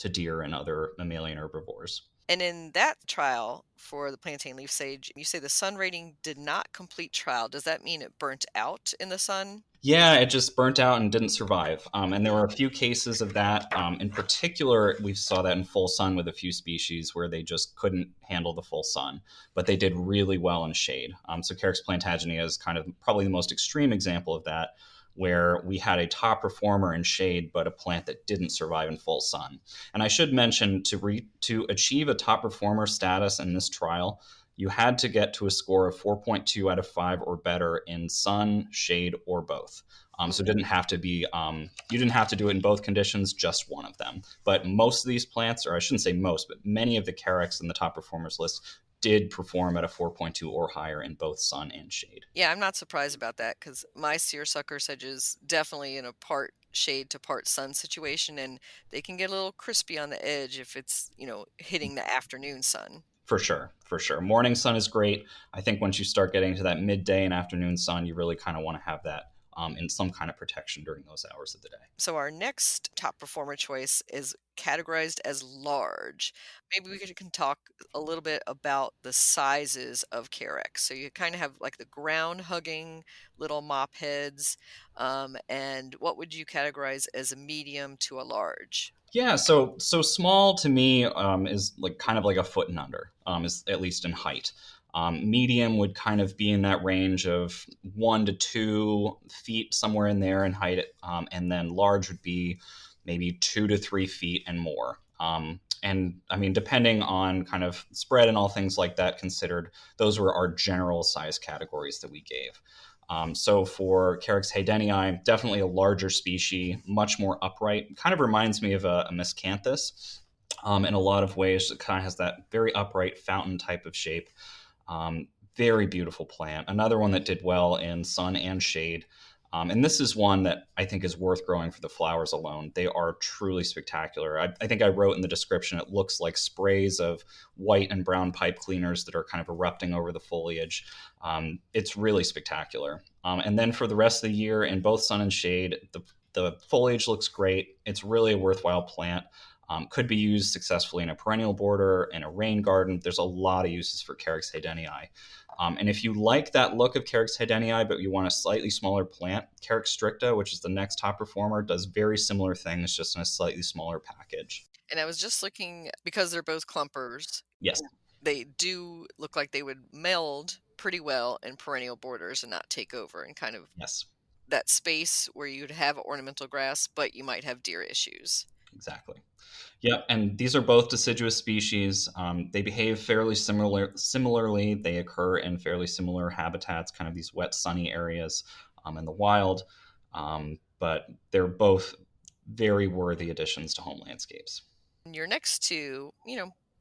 deer and other mammalian herbivores. And in that trial for the plantain leaf sage, you say the sun rating did not complete trial. Does that mean it burnt out in the sun? Yeah, it just burnt out and didn't survive. And there were a few cases of that. In particular, we saw that in full sun with a few species where they just couldn't handle the full sun, but they did really well in shade. So Carex plantaginea is kind of probably the most extreme example of that, where we had a top performer in shade, but a plant that didn't survive in full sun. And I should mention, to achieve a top performer status in this trial, you had to get to a score of 4.2 out of 5 or better in sun, shade, or both. So it didn't have to be, you didn't have to do it in both conditions, just one of them. But most of these plants, or I shouldn't say most, but many of the Carex in the top performers list did perform at a 4.2 or higher in both sun and shade. Yeah, I'm not surprised about that because my seersucker sedges definitely in a part shade to part sun situation, and they can get a little crispy on the edge if it's, hitting the afternoon sun. For sure, for sure. Morning sun is great. I think once you start getting to that midday and afternoon sun, you really kind of want to have that in some kind of protection during those hours of the day. So our next top performer choice is categorized as large. Maybe can talk a little bit about the sizes of Carex. So you kind of have like the ground hugging little mop heads. And what would you categorize as a medium to a large? Yeah, so small to me is like kind of like a foot and under, is at least in height. Medium would kind of be in that range of 1 to 2 feet, somewhere in there in height, and then large would be maybe 2 to 3 feet and more. And I mean, depending on kind of spread and all things like that considered, those were our general size categories that we gave. So for Carex haydenii, definitely a larger species, much more upright. Kind of reminds me of a miscanthus in a lot of ways. It kind of has that very upright fountain type of shape. Very beautiful plant. Another one that did well in sun and shade. And this is one that I think is worth growing for the flowers alone. They are truly spectacular. I think I wrote in the description, it looks like sprays of white and brown pipe cleaners that are kind of erupting over the foliage. It's really spectacular. And then for the rest of the year, in both sun and shade, the foliage looks great. It's really a worthwhile plant. Could be used successfully in a perennial border, in a rain garden. There's a lot of uses for Carex haydenii. And if you like that look of Carex haydenii, but you want a slightly smaller plant, Carex stricta, which is the next top performer, does very similar things, just in a slightly smaller package. And I was just looking, because they're both clumpers, Yes. they do look like they would meld pretty well in perennial borders and not take over, and kind of Yes. that space where you'd have ornamental grass, but you might have deer issues. Exactly. Yep, and these are both deciduous species. They behave fairly similarly. They occur in fairly similar habitats, kind of these wet, sunny areas in the wild. But they're both very worthy additions to home landscapes. And your next two,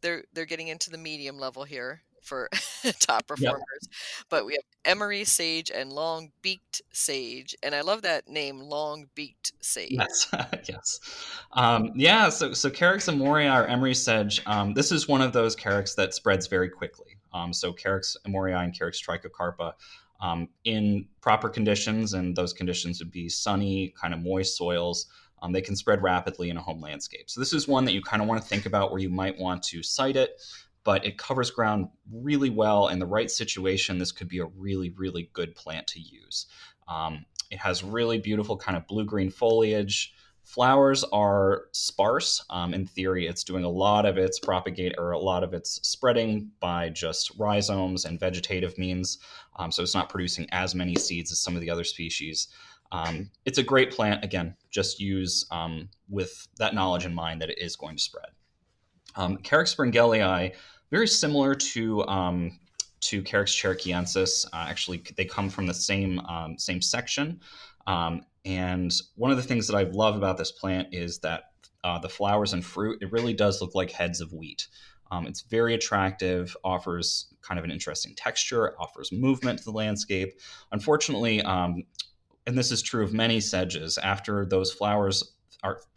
they're getting into the medium level here for top Yep. performers. But we have emery sage and long beaked sage, and I love that name, long beaked sage. Yes, yes. Yeah, so Carex amorii or emery sedge, this is one of those Carex that spreads very quickly. So Carex amorii and Carex trichocarpa, in proper conditions, and those conditions would be sunny, kind of moist soils, they can spread rapidly in a home landscape. So this is one that you kind of want to think about where you might want to site it, but it covers ground really well. In the right situation, this could be a really, really good plant to use. It has really beautiful kind of blue-green foliage. Flowers are sparse. In theory, it's doing a lot of its a lot of its spreading by just rhizomes and vegetative means. So it's not producing as many seeds as some of the other species. It's a great plant. Again, just use with that knowledge in mind that it is going to spread. Carex springelii, very similar to Carex cherokeensis. Actually, they come from the same section. And one of the things that I love about this plant is that the flowers and fruit, it really does look like heads of wheat. It's very attractive, offers kind of an interesting texture, offers movement to the landscape. Unfortunately, and this is true of many sedges, after those flowers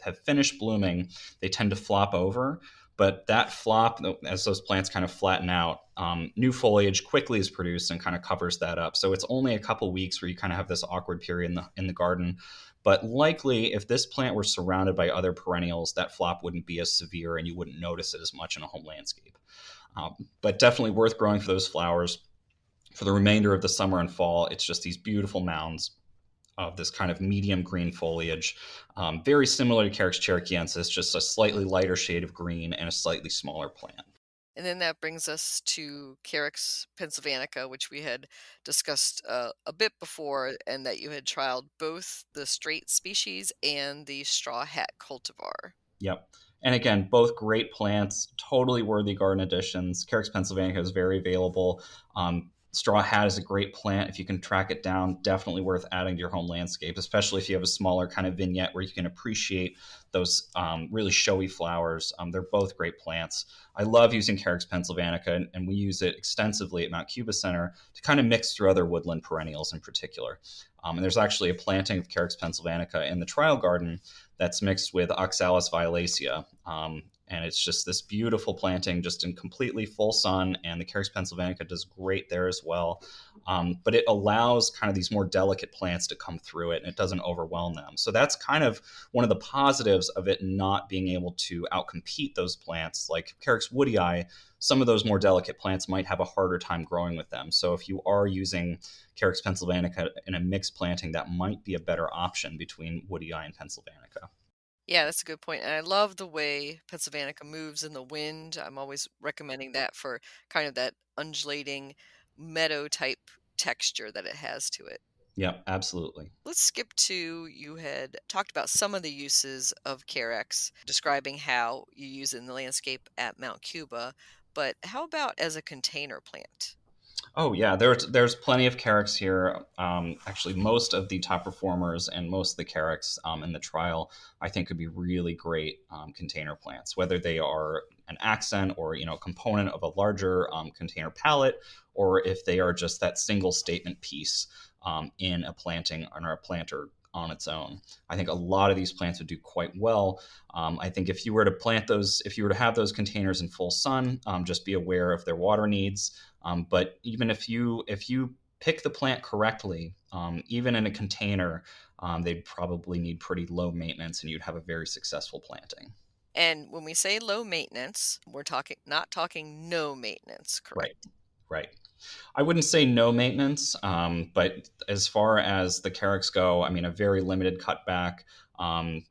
have finished blooming, they tend to flop over. But that flop, as those plants kind of flatten out, new foliage quickly is produced and kind of covers that up. So it's only a couple weeks where you kind of have this awkward period in the garden. But likely, if this plant were surrounded by other perennials, that flop wouldn't be as severe and you wouldn't notice it as much in a home landscape. But definitely worth growing for those flowers. For the remainder of the summer and fall, it's just these beautiful mounds of this kind of medium green foliage, very similar to Carex cherokeensis, just a slightly lighter shade of green and a slightly smaller plant. And then that brings us to Carex pennsylvanica, which we had discussed a bit before, and that you had trialed both the straight species and the straw hat cultivar. Yep. And again, both great plants, totally worthy garden additions. Carex pennsylvanica is very available. Straw Hat is a great plant. If you can track it down, definitely worth adding to your home landscape, especially if you have a smaller kind of vignette where you can appreciate those really showy flowers. They're both great plants. I love using Carex pennsylvanica, and we use it extensively at Mount Cuba Center to kind of mix through other woodland perennials in particular. And there's actually a planting of Carex pennsylvanica in the trial garden that's mixed with Oxalis violacea. And it's just this beautiful planting just in completely full sun, and the Carex pennsylvanica does great there as well. But it allows kind of these more delicate plants to come through it, and it doesn't overwhelm them. So that's kind of one of the positives of it not being able to outcompete those plants like Carex woodii. Some of those more delicate plants might have a harder time growing with them. So if you are using Carex pennsylvanica in a mixed planting, that might be a better option between woodii and pennsylvanica. Yeah, that's a good point. And I love the way Pennsylvanica moves in the wind. I'm always recommending that for kind of that undulating meadow type texture that it has to it. Yeah, absolutely. Let's skip to you had talked about some of the uses of Carex, describing how you use it in the landscape at Mount Cuba, but how about as a container plant? Oh yeah, there's plenty of Carex here. Actually, most of the top performers and most of the Carex in the trial, I think, could be really great container plants, whether they are an accent or a component of a larger container palette, or if they are just that single statement piece in a planting or a planter on its own. I think a lot of these plants would do quite well. I think if you were to plant those, if you were to have those containers in full sun, just be aware of their water needs. But even if you pick the plant correctly, even in a container, they'd probably need pretty low maintenance, and you'd have a very successful planting. And when we say low maintenance, we're talking not talking no maintenance, Right, correct? right. I wouldn't say no maintenance, but as far as the Carex go, I mean, a very limited cutback. Um,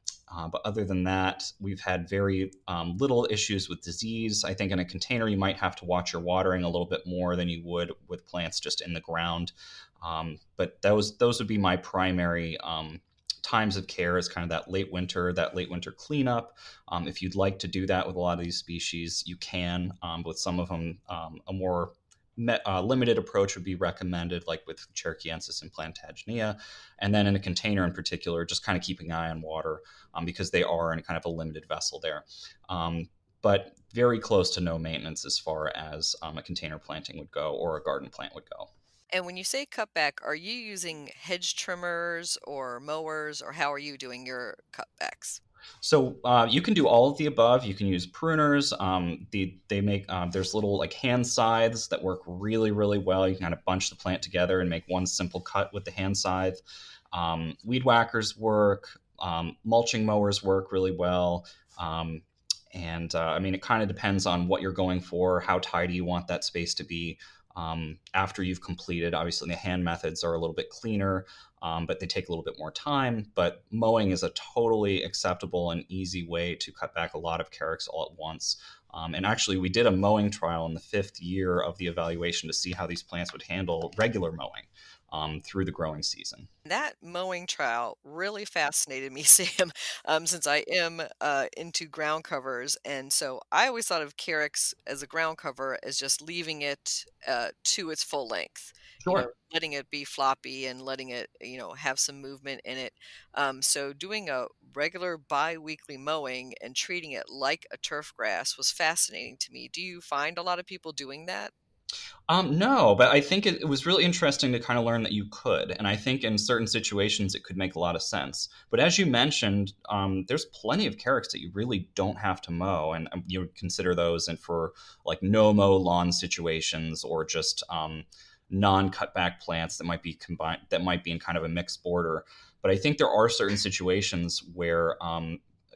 but other than that, we've had very little issues with disease. I think in a container, you might have to watch your watering a little bit more than you would with plants just in the ground. But those would be my primary times of care, is kind of that late winter cleanup. If you'd like to do that with a lot of these species, you can. With some of them, a more limited approach would be recommended, like with Cherokeensis and Plantagenea. And then in a container in particular, just kind of keeping an eye on water because they are in kind of a limited vessel there. But very close to no maintenance as far as a container planting would go, or a garden plant would go. And when you say cutback, are you using hedge trimmers or mowers, or how are you doing your cutbacks? So you can do all of the above. You can use pruners. They make there's little like hand scythes that work really really well. You can kind of bunch the plant together and make one simple cut with the hand scythe. Weed whackers work. Mulching mowers work really well. And I mean, it kind of depends on what you're going for, how tidy you want that space to be. After you've completed, obviously the hand methods are a little bit cleaner, but they take a little bit more time. But mowing is a totally acceptable and easy way to cut back a lot of Carex all at once. And actually, we did a mowing trial in the 5th year of the evaluation to see how these plants would handle regular mowing through the growing season. That mowing trial really fascinated me, Sam, since I am into ground covers. And so I always thought of Carex as a ground cover as just leaving it to its full length, Sure. letting it be floppy and letting it, have some movement in it. So doing a regular bi-weekly mowing and treating it like a turf grass was fascinating to me. Do you find a lot of people doing that? No, but I think it was really interesting to kind of learn that you could. And I think in certain situations it could make a lot of sense. But as you mentioned, there's plenty of Carex that you really don't have to mow. And you would consider those and for like no mow lawn situations, or just non-cutback plants that might be combined, that might be in kind of a mixed border. But I think there are certain situations where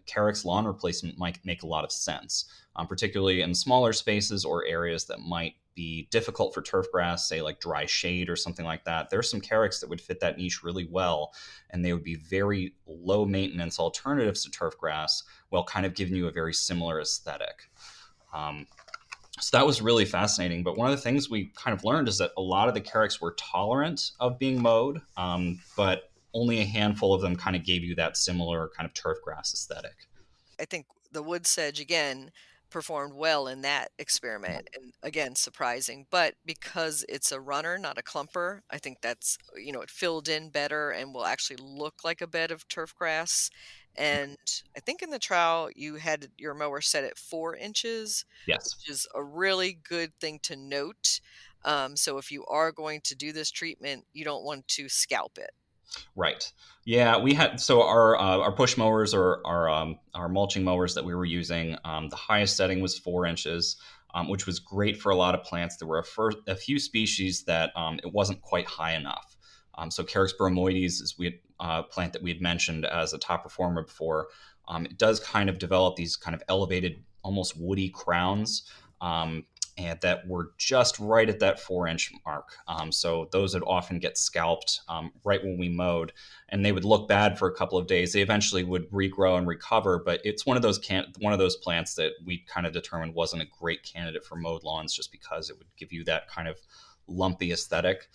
Carex lawn replacement might make a lot of sense, particularly in smaller spaces or areas that might be difficult for turf grass, say like dry shade or something like that. There's some Carex that would fit that niche really well, and they would be very low maintenance alternatives to turf grass while kind of giving you a very similar aesthetic. Um, so that was really fascinating. But one of the things we kind of learned is that a lot of the Carex were tolerant of being mowed, but only a handful of them kind of gave you that similar kind of turf grass aesthetic. I think the wood sedge again. performed well in that experiment, and again, surprising. But because it's a runner, not a clumper, I think that's, it filled in better and will actually look like a bed of turf grass. And I think in the trial you had your mower set at 4 inches, Yes. which is a really good thing to note. So if you are going to do this treatment, you don't want to scalp it. Right. Yeah, we had our push mowers or our mulching mowers that we were using. The highest setting was 4 inches, which was great for a lot of plants. There were a few species that it wasn't quite high enough. So Carex bromoides is plant that we had mentioned as a top performer before. It does kind of develop these kind of elevated, almost woody crowns. And that were just right at that 4 inch mark. So those would often get scalped right when we mowed, and they would look bad for a couple of days. They eventually would regrow and recover, but it's one of those plants that we kind of determined wasn't a great candidate for mowed lawns, just because it would give you that kind of lumpy aesthetic.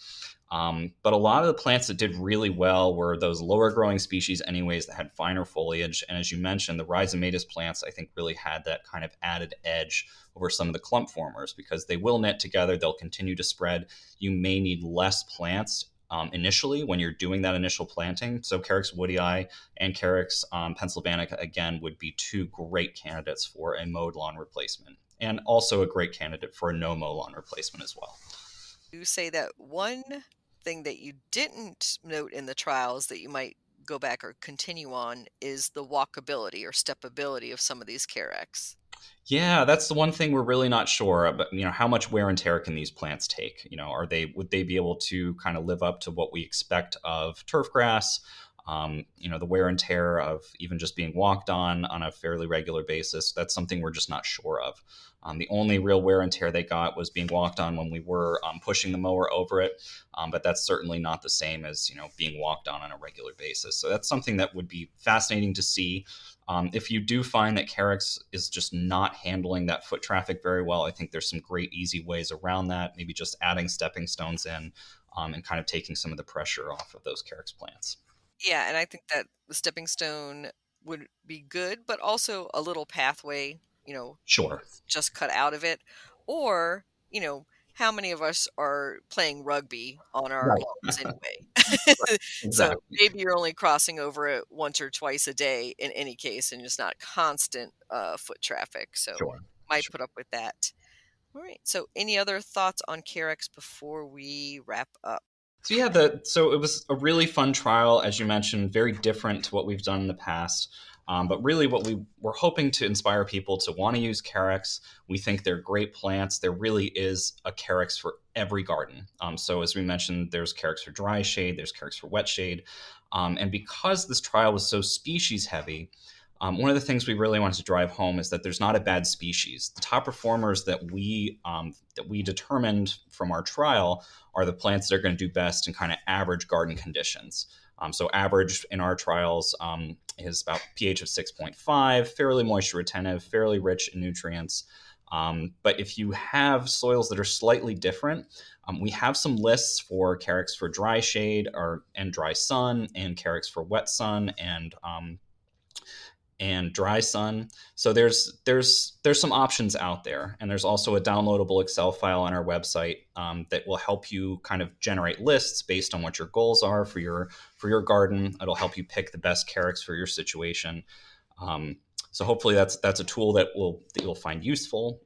But a lot of the plants that did really well were those lower growing species anyways that had finer foliage. And as you mentioned, the rhizomatous plants, I think, really had that kind of added edge over some of the clump formers because they will knit together. They'll continue to spread. You may need less plants initially when you're doing that initial planting. So Carex woodii and Carex pennsylvanica, again, would be two great candidates for a mowed lawn replacement, and also a great candidate for a no-mow lawn replacement as well. You say that one thing that you didn't note in the trials that you might go back or continue on is the walkability or stepability of some of these Carex. Yeah, that's the one thing we're really not sure about. How much wear and tear can these plants take? Would they be able to kind of live up to what we expect of turf grass? The wear and tear of even just being walked on a fairly regular basis. That's something we're just not sure of. The only real wear and tear they got was being walked on when we were pushing the mower over it, but that's certainly not the same as being walked on a regular basis. So that's something that would be fascinating to see. If you do find that Carex is just not handling that foot traffic very well, I think there's some great easy ways around that. Maybe just adding stepping stones in and kind of taking some of the pressure off of those Carex plants. Yeah, and I think that the stepping stone would be good, but also a little pathway, Sure. just cut out of it. Or, how many of us are playing rugby on our Right. lawns anyway? So Exactly. maybe you're only crossing over it once or twice a day in any case, and it's not constant foot traffic. So Sure. might Sure. put up with that. All right. So any other thoughts on Carex before we wrap up? So yeah, so it was a really fun trial, as you mentioned, very different to what we've done in the past. But really, what we were hoping to inspire people to want to use Carex. We think they're great plants. There really is a Carex for every garden. So as we mentioned, there's Carex for dry shade, there's Carex for wet shade, and because this trial was so species heavy. One of the things we really wanted to drive home is that there's not a bad species. The top performers that we determined from our trial are the plants that are going to do best in kind of average garden conditions. So average in our trials is about pH of 6.5, fairly moisture retentive, fairly rich in nutrients. But if you have soils that are slightly different, we have some lists for Carex for dry shade and dry sun, and Carex for wet sun and dry sun. So there's some options out there, and there's also a downloadable Excel file on our website that will help you kind of generate lists based on what your goals are for your garden. It'll help you pick the best Carex for your situation. So hopefully that's a tool that you'll find useful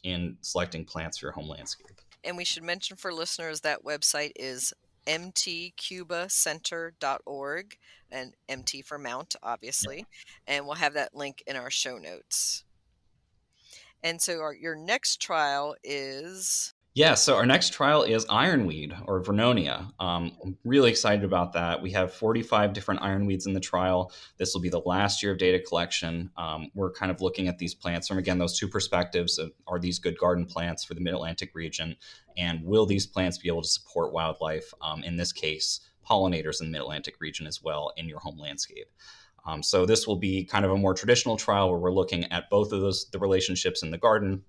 in selecting plants for your home landscape. And we should mention for listeners that website is mtcubacenter.org, and MT for Mount, obviously. And we'll have that link in our show notes. And so your next trial is... Yeah, so our next trial is ironweed or Vernonia. I'm really excited about that. We have 45 different ironweeds in the trial. This will be the last year of data collection. We're kind of looking at these plants from, again, those two perspectives of, are these good garden plants for the Mid-Atlantic region? And will these plants be able to support wildlife, in this case, pollinators in the Mid-Atlantic region as well in your home landscape? So this will be kind of a more traditional trial where we're looking at both of the relationships in the garden,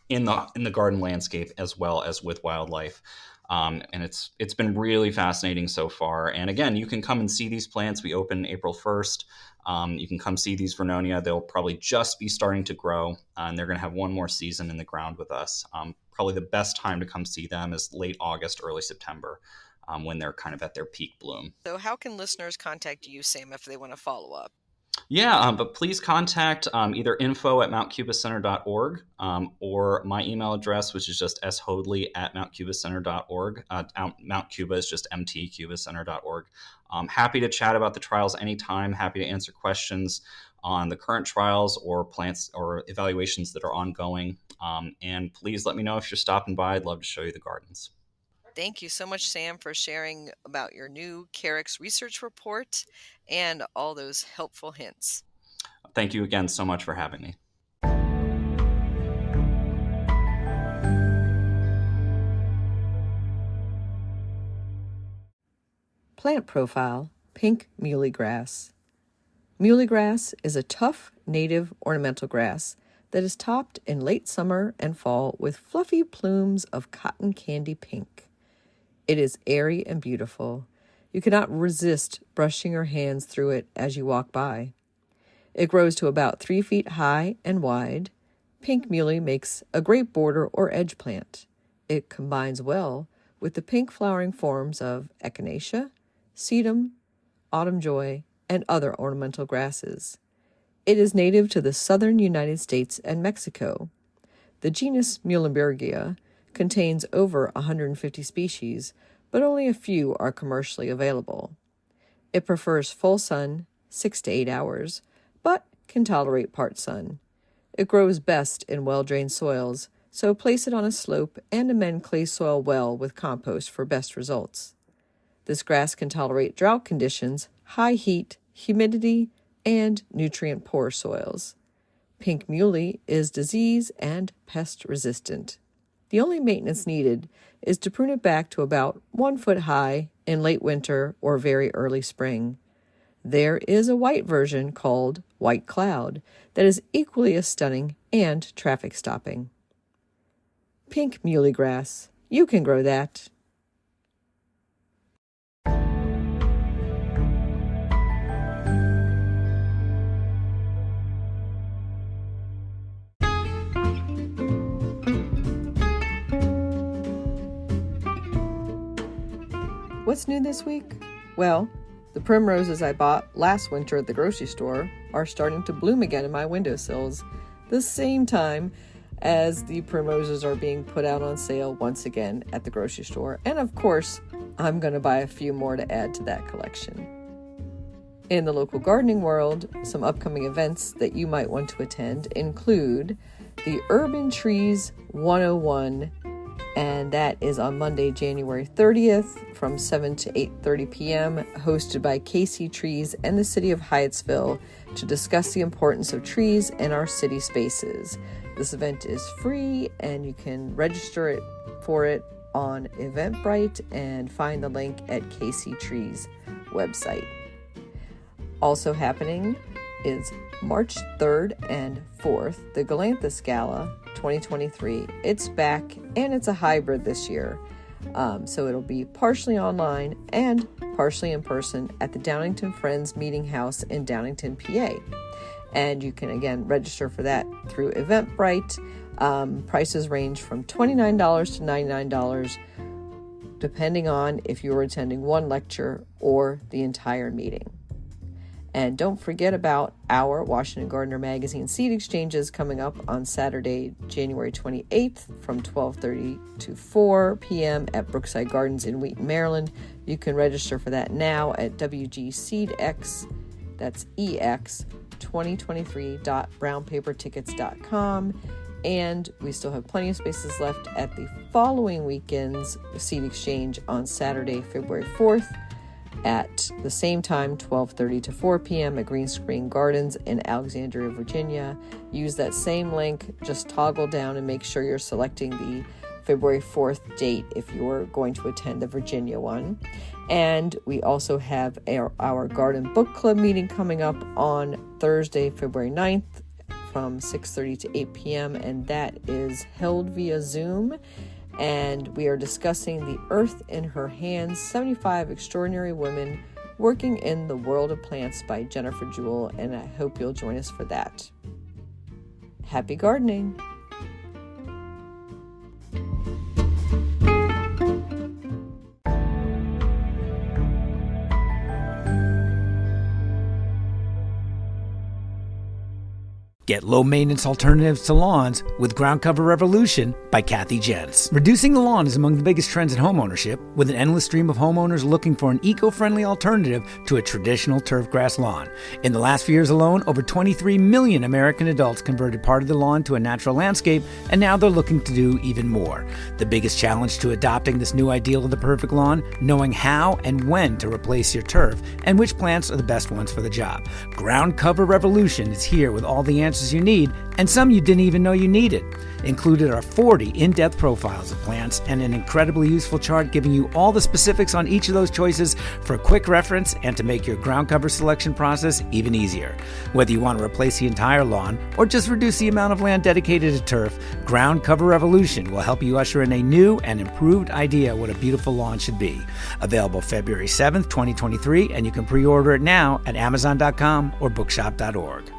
in the garden landscape as well as with wildlife. And it's been really fascinating so far. And again, you can come and see these plants. We open April 1st. You can come see these Vernonia. They'll probably just be starting to grow, and they're going to have one more season in the ground with us. Probably the best time to come see them is late August, early September, when they're kind of at their peak bloom. So how can listeners contact you, Sam, if they want to follow up? Yeah, but please contact either info@mountcubacenter.org or my email address, which is just shodley@mountcubacenter.org. Mount Cuba is just mtcubacenter.org. Happy to chat about the trials anytime. Happy to answer questions on the current trials or plants or evaluations that are ongoing. And please let me know if you're stopping by. I'd love to show you the gardens. Thank you so much, Sam, for sharing about your new Carex research report and all those helpful hints. Thank you again so much for having me. Plant profile, pink muley grass. Muley grass is a tough native ornamental grass that is topped in late summer and fall with fluffy plumes of cotton candy pink. It is airy and beautiful. You cannot resist brushing your hands through it as you walk by. It grows to about 3 feet high and wide. Pink muley makes a great border or edge plant. It combines well with the pink flowering forms of echinacea, sedum, autumn joy, and other ornamental grasses. It is native to the southern United States and Mexico. The genus Muhlenbergia contains over 150 species, but only a few are commercially available. It prefers full sun, 6 to 8 hours, but can tolerate part sun. It grows best in well-drained soils, so place it on a slope and amend clay soil well with compost for best results. This grass can tolerate drought conditions, high heat, humidity, and nutrient-poor soils. Pink muley is disease and pest resistant. The only maintenance needed is to prune it back to about 1 foot high in late winter or very early spring. There is a white version called White Cloud that is equally as stunning and traffic stopping. Pink muley grass. You can grow that. What's new this week? Well, the primroses I bought last winter at the grocery store are starting to bloom again in my windowsills, the same time as the primroses are being put out on sale once again at the grocery store. And of course, I'm going to buy a few more to add to that collection. In the local gardening world, some upcoming events that you might want to attend include the Urban Trees 101, and that is on Monday, January 30th from 7 to 8:30 p.m., hosted by KC Trees and the City of Hyattsville to discuss the importance of trees in our city spaces. This event is free, and you can register for it on Eventbrite and find the link at KC Trees website. Also happening is March 3rd and 4th, the Galanthus Gala 2023. It's back, and it's a hybrid this year. So it'll be partially online and partially in person at the Downington Friends Meeting House in Downington, PA. And you can, again, register for that through Eventbrite. Prices range from $29 to $99, depending on if you're attending one lecture or the entire meeting. And don't forget about our Washington Gardener Magazine seed exchanges coming up on Saturday, January 28th from 12:30 to 4 p.m. at Brookside Gardens in Wheaton, Maryland. You can register for that now at WGSeedX, that's EX, 2023.brownpapertickets.com. And we still have plenty of spaces left at the following weekend's seed exchange on Saturday, February 4th. At the same time, 12:30 to 4 p.m. at Green Screen Gardens in Alexandria, Virginia. Use that same link, just toggle down and make sure you're selecting the February 4th date if you're going to attend the Virginia one. And we also have our Garden Book Club meeting coming up on Thursday, February 9th from 6:30 to 8 p.m. and that is held via Zoom. and we are discussing The Earth in Her Hands, 75 Extraordinary Women Working in the World of Plants by Jennifer Jewell, and I hope you'll join us for that. Happy gardening! Get low-maintenance alternatives to lawns with Ground Cover Revolution by Kathy Jentz. Reducing the lawn is among the biggest trends in homeownership, with an endless stream of homeowners looking for an eco-friendly alternative to a traditional turfgrass lawn. In the last few years alone, over 23 million American adults converted part of the lawn to a natural landscape, and now they're looking to do even more. The biggest challenge to adopting this new ideal of the perfect lawn, knowing how and when to replace your turf, and which plants are the best ones for the job. Ground Cover Revolution is here with all the answers you need, and some you didn't even know you needed. Included are 40 in-depth profiles of plants and an incredibly useful chart giving you all the specifics on each of those choices for quick reference and to make your ground cover selection process even easier. Whether you want to replace the entire lawn or just reduce the amount of land dedicated to turf, Ground Cover Revolution will help you usher in a new and improved idea what a beautiful lawn should be. Available February 7th, 2023, and you can pre-order it now at Amazon.com or bookshop.org.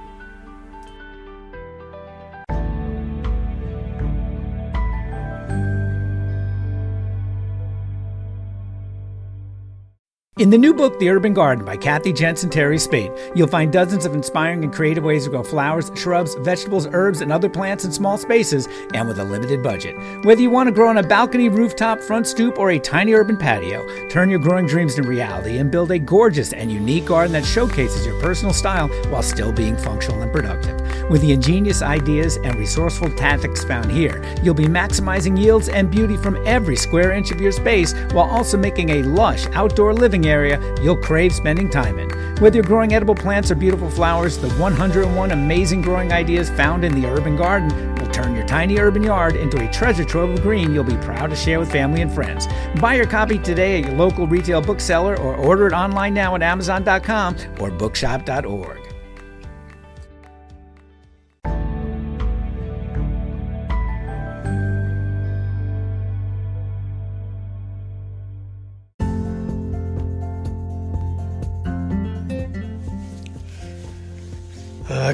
In the new book, The Urban Garden by Kathy Jentz and Terry Spate, you'll find dozens of inspiring and creative ways to grow flowers, shrubs, vegetables, herbs, and other plants in small spaces and with a limited budget. Whether you want to grow on a balcony, rooftop, front stoop, or a tiny urban patio, turn your growing dreams into reality and build a gorgeous and unique garden that showcases your personal style while still being functional and productive. With the ingenious ideas and resourceful tactics found here, you'll be maximizing yields and beauty from every square inch of your space while also making a lush outdoor living area you'll crave spending time in. Whether you're growing edible plants or beautiful flowers, the 101 amazing growing ideas found in the urban garden will turn your tiny urban yard into a treasure trove of green you'll be proud to share with family and friends. Buy your copy today at your local retail bookseller or order it online now at Amazon.com or bookshop.org.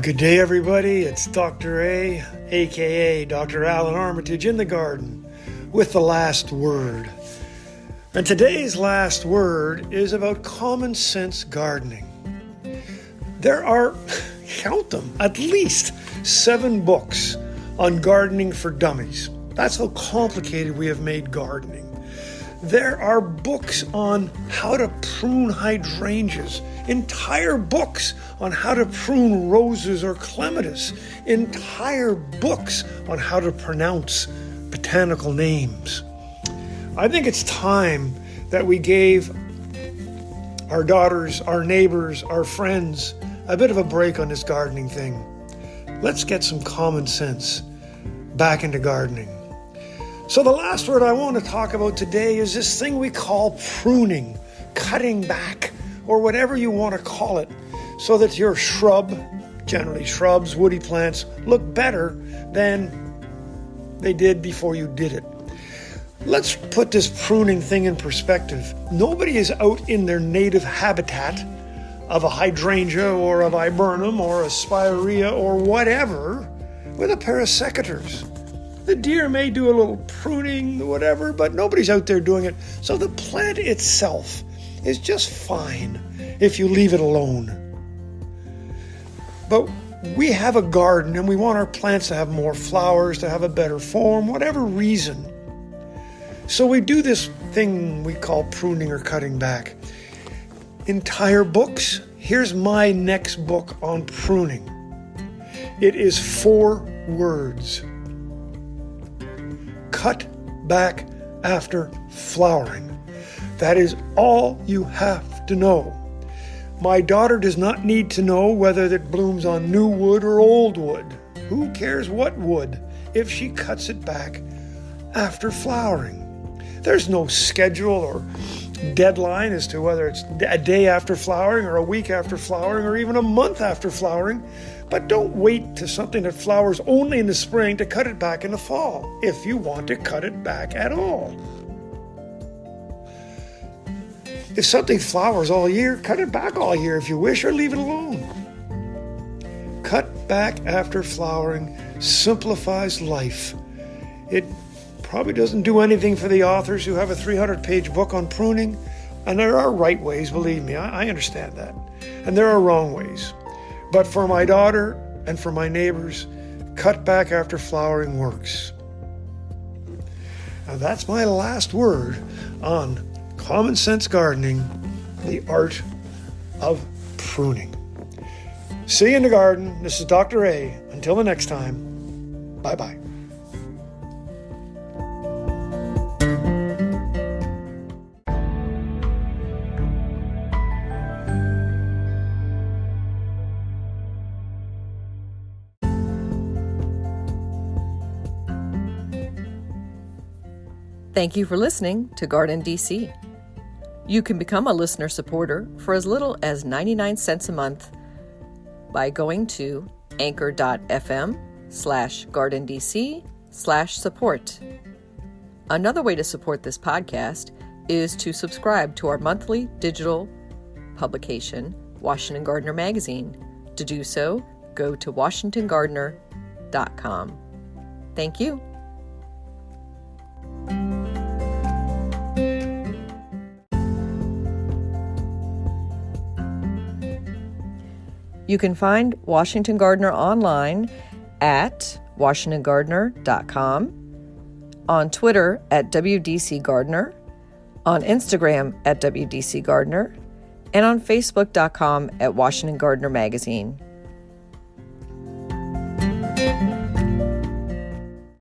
Good day, everybody. It's Dr. A, a.k.a. Dr. Alan Armitage in the garden with the last word. And today's last word is about common sense gardening. There are, count them, at least 7 books on gardening for dummies. That's how complicated we have made gardening. There are books on how to prune hydrangeas, entire books on how to prune roses or clematis, entire books on how to pronounce botanical names. I think it's time that we gave our daughters, our neighbors, our friends a bit of a break on this gardening thing. Let's get some common sense back into gardening. So the last word I want to talk about today is this thing we call pruning, cutting back, or whatever you want to call it, so that your shrub, generally shrubs, woody plants, look better than they did before you did it. Let's put this pruning thing in perspective. Nobody is out in their native habitat of a hydrangea or a viburnum or a spirea or whatever with a pair of secateurs. The deer may do a little pruning, whatever, but nobody's out there doing it. So the plant itself is just fine if you leave it alone. But we have a garden and we want our plants to have more flowers, to have a better form, whatever reason. So we do this thing we call pruning or cutting back. Entire books. Here's my next book on pruning. It is 4 words. Cut back after flowering. That is all you have to know. My daughter does not need to know whether it blooms on new wood or old wood. Who cares what wood if she cuts it back after flowering? There's no schedule or deadline as to whether it's a day after flowering or a week after flowering or even a month after flowering. But don't wait to something that flowers only in the spring to cut it back in the fall, if you want to cut it back at all. If something flowers all year, cut it back all year if you wish, or leave it alone. Cut back after flowering simplifies life. It probably doesn't do anything for the authors who have a 300-page book on pruning, and there are right ways, believe me, I understand that. And there are wrong ways. But for my daughter and for my neighbors, cut back after flowering works. Now that's my last word on Common Sense Gardening, the art of pruning. See you in the garden. This is Dr. A. Until the next time, bye-bye. Thank you for listening to GardenDC. You can become a listener supporter for as little as 99 cents a month by going to anchor.fm/GardenDC/support. Another way to support this podcast is to subscribe to our monthly digital publication, Washington Gardener Magazine. To do so, go to WashingtonGardener.com. Thank you. You can find Washington Gardener online at WashingtonGardener.com, on Twitter at WDC Gardener, on Instagram at WDC Gardener, and on Facebook.com at Washington Gardener Magazine.